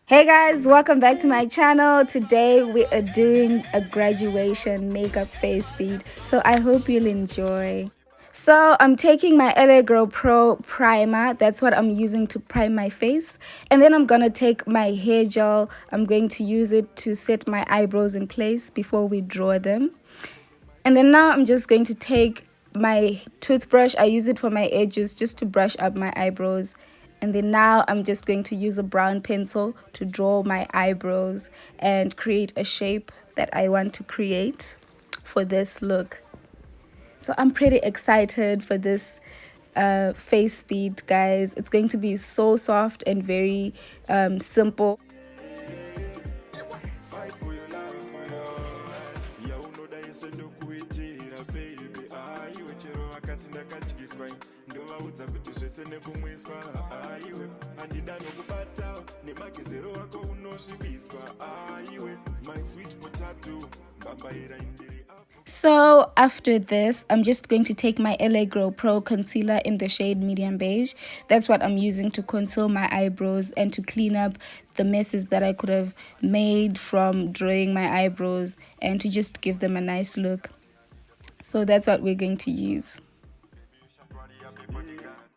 Hey guys, welcome back to my channel. Today we are doing a graduation makeup face bead, so I hope you'll enjoy. So I'm taking my LAGirl Pro primer. That's what I'm using to prime my face, and then I'm gonna take my hair gel. I'm going to use it to set my eyebrows in place before we draw them. And then now I'm just going to take my toothbrush. I use it for my edges just to brush up my eyebrows. And then now I'm just going to use a brown pencil to draw my eyebrows and create a shape that I want to create for this look. So I'm pretty excited for this face bead, guys. It's going to be so soft and very simple. So after this, I'm just going to take my LAGirl Pro concealer in the shade medium beige. That's what I'm using to conceal my eyebrows and to clean up the messes that I could have made from drawing my eyebrows and to just give them a nice look. So that's what we're going to use.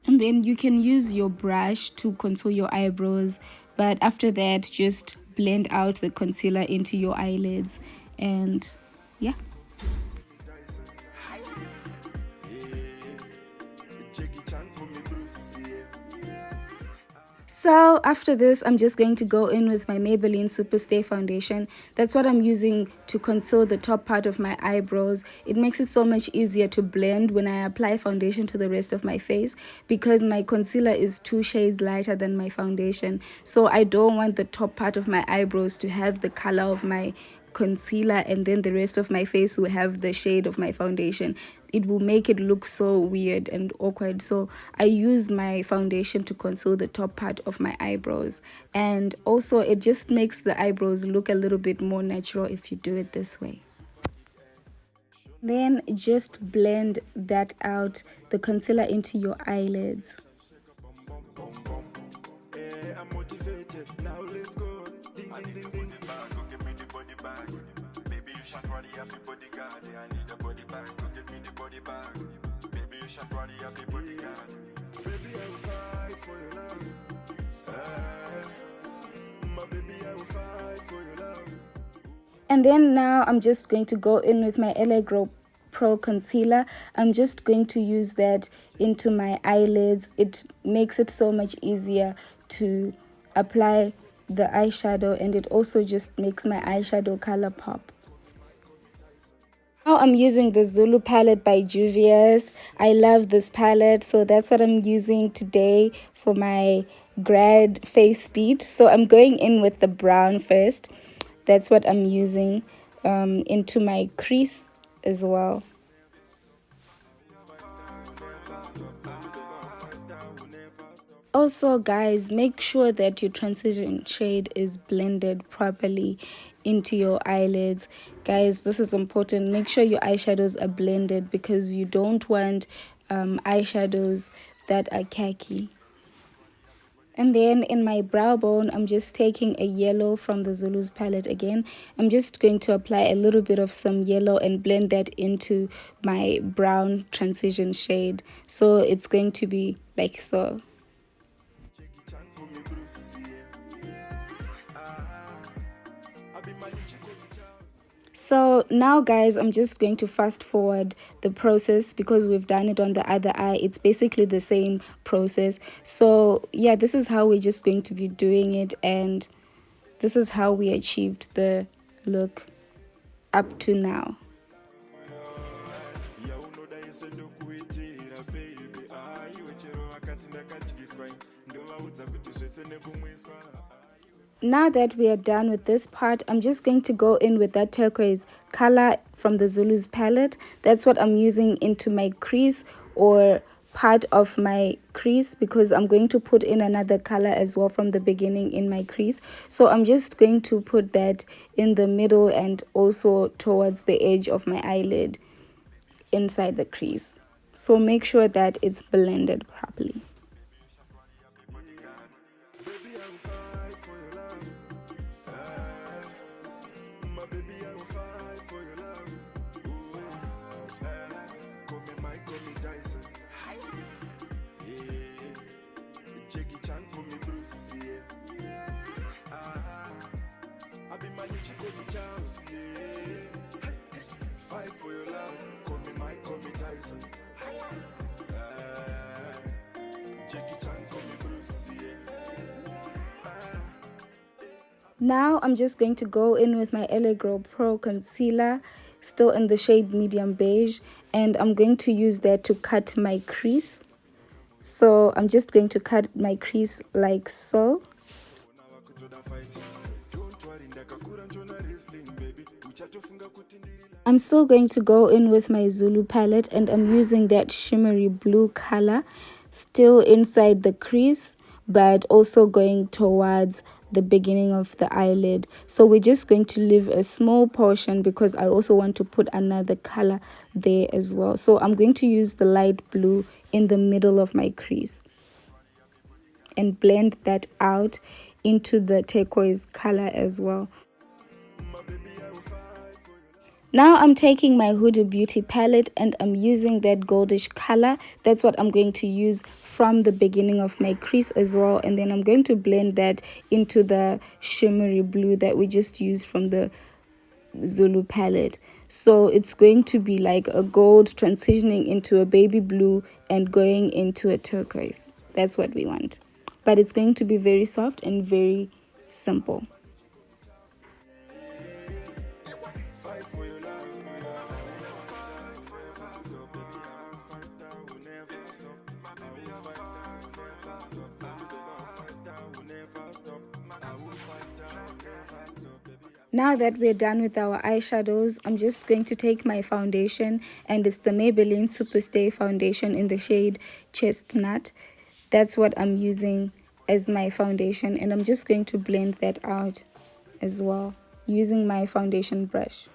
And then you can use your brush to conceal your eyebrows, but after that just blend out the concealer into your eyelids, and yeah. So after this, I'm just going to go in with my Maybelline Superstay foundation. That's what I'm using to conceal the top part of my eyebrows. It makes it so much easier to blend when I apply foundation to the rest of my face, because my concealer is 2 shades lighter than my foundation. So I don't want the top part of my eyebrows to have the color of my concealer and then the rest of my face will have the shade of my foundation. It will make it look so weird and awkward. So I use my foundation to conceal the top part of my eyebrows, and also it just makes the eyebrows look a little bit more natural if you do it this way. Then just blend that out, the concealer, into your eyelids. And then now I'm just going to go in with my LAGirl Pro concealer. I'm just going to use that into my eyelids. It makes it so much easier to apply the eyeshadow, and it also just makes my eyeshadow color pop. Now I'm using the Zulu palette by Juvias. I love this palette, so that's what I'm using today for my grad face bead. So I'm going in with the brown first. That's what I'm using into my crease as well. Also, guys, make sure that your transition shade is blended properly into your eyelids. Guys, this is important. Make sure your eyeshadows are blended, because you don't want eyeshadows that are khaki. And then in my brow bone, I'm just taking a yellow from the Zulu's palette again. I'm just going to apply a little bit of some yellow and blend that into my brown transition shade. So it's going to be like so. So now, guys, I'm just going to fast forward the process because we've done it on the other eye. It's basically the same process. So yeah, this is how we're just going to be doing it, and this is how we achieved the look up to now. Now that we are done with this part, I'm just going to go in with that turquoise color from the Zulu's palette. That's what I'm using into my crease, or part of my crease, because I'm going to put in another color as well from the beginning in my crease. So I'm just going to put that in the middle and also towards the edge of my eyelid inside the crease. So make sure that it's blended properly. Now I'm just going to go in with my LAGirl Pro Concealer, still in the shade medium beige, and I'm going to use that to cut my crease. So I'm just going to cut my crease like so. I'm still going to go in with my Zulu palette, and I'm using that shimmery blue color, still inside the crease, but also going towards the beginning of the eyelid. So we're just going to leave a small portion because I also want to put another color there as well. So I'm going to use the light blue in the middle of my crease and blend that out into the turquoise color as well. Now I'm taking my Hudabeauty palette and I'm using that goldish color. That's what I'm going to use from the beginning of my crease as well. And then I'm going to blend that into the shimmery blue that we just used from the Zulu palette. So it's going to be like a gold transitioning into a baby blue and going into a turquoise. That's what we want. But it's going to be very soft and very simple. Now that we're done with our eyeshadows, I'm just going to take my foundation, and it's the Maybelline Superstay foundation in the shade Chestnut. That's what I'm using as my foundation, and I'm just going to blend that out as well using my foundation brush.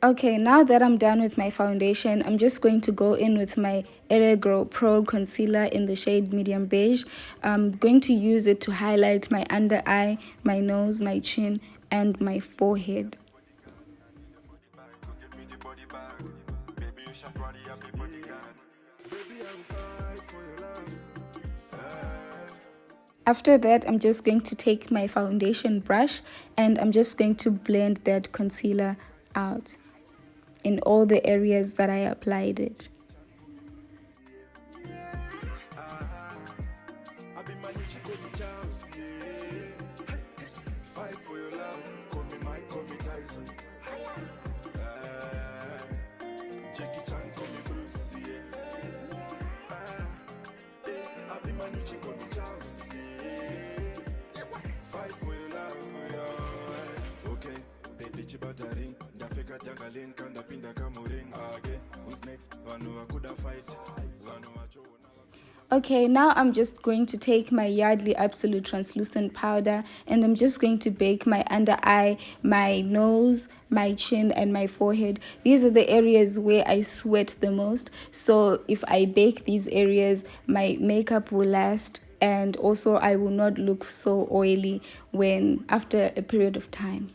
Okay, now that I'm done with my foundation, I'm just going to go in with my LAGirl Pro Concealer in the shade medium beige. I'm going to use it to highlight my under eye, my nose, my chin, and my forehead. After that, I'm just going to take my foundation brush and I'm just going to blend that concealer out in all the areas that I applied it. Okay, now I'm just going to take my Yardley Absolute translucent powder and I'm just going to bake my under eye, my nose, my chin, and my forehead. These are the areas where I sweat the most. So if I bake these areas, my makeup will last, and also I will not look so oily when after a period of time.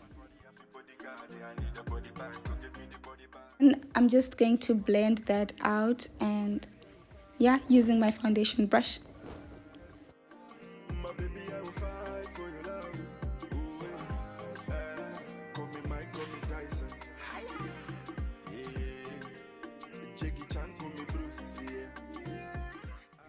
And I'm just going to blend that out, and yeah, using my foundation brush.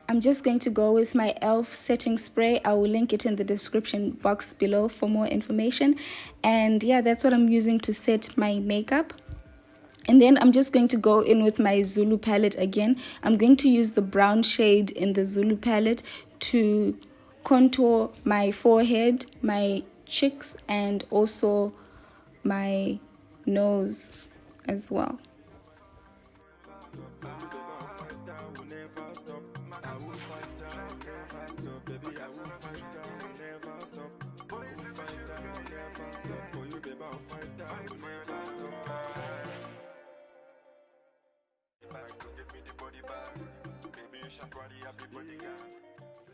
I'm just going to go with my e.l.f. setting spray. I will link it in the description box below for more information. And yeah, that's what I'm using to set my makeup. And then I'm just going to go in with my Zulu palette again. I'm going to use the brown shade in the Zulu palette to contour my forehead, my cheeks, and also my nose as well.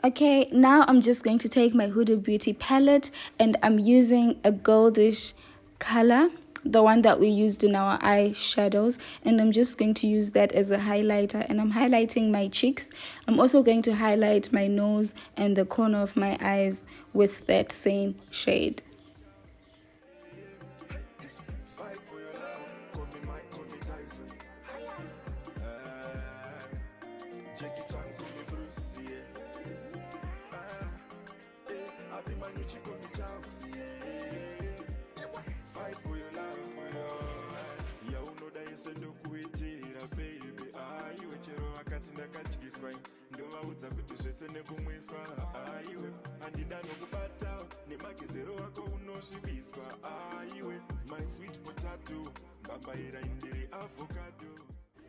Okay, now I'm just going to take my Hudabeauty palette and I'm using a goldish color, the one that we used in our eyeshadows, and I'm just going to use that as a highlighter, and I'm highlighting my cheeks. I'm also going to highlight my nose and the corner of my eyes with that same shade.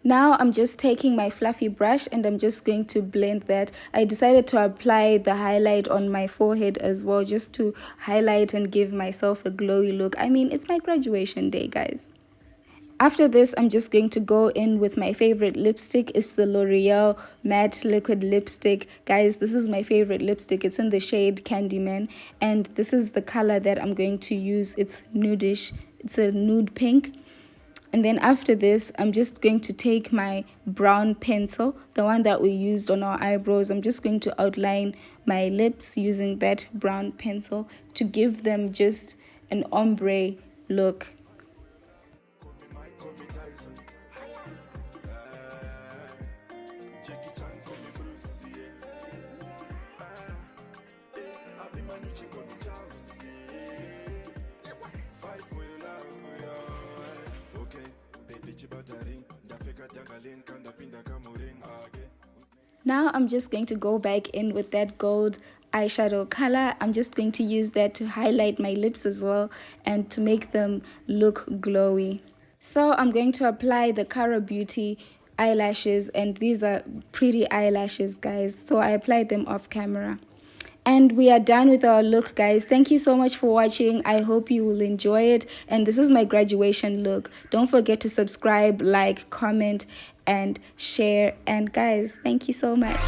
Now I'm just taking my fluffy brush and I'm just going to blend that. I decided to apply the highlight on my forehead as well, just to highlight and give myself a glowy look. I mean, it's my graduation day, guys. After this, I'm just going to go in with my favorite lipstick. It's the L'Oreal Matte Liquid Lipstick. Guys, this is my favorite lipstick. It's in the shade Candyman, and this is the color that I'm going to use. It's nudish. It's a nude pink. And then after this, I'm just going to take my brown pencil, the one that we used on our eyebrows. I'm just going to outline my lips using that brown pencil to give them just an ombre look. Now I'm just going to go back in with that gold eyeshadow color. I'm just going to use that to highlight my lips as well and to make them look glowy. So I'm going to apply the Cara Beauty eyelashes, and these are pretty eyelashes, guys. So I applied them off camera. And we are done with our look, guys. Thank you so much for watching. I hope you will enjoy it. And this is my graduation look. Don't forget to subscribe, like, comment, and share. And guys, thank you so much.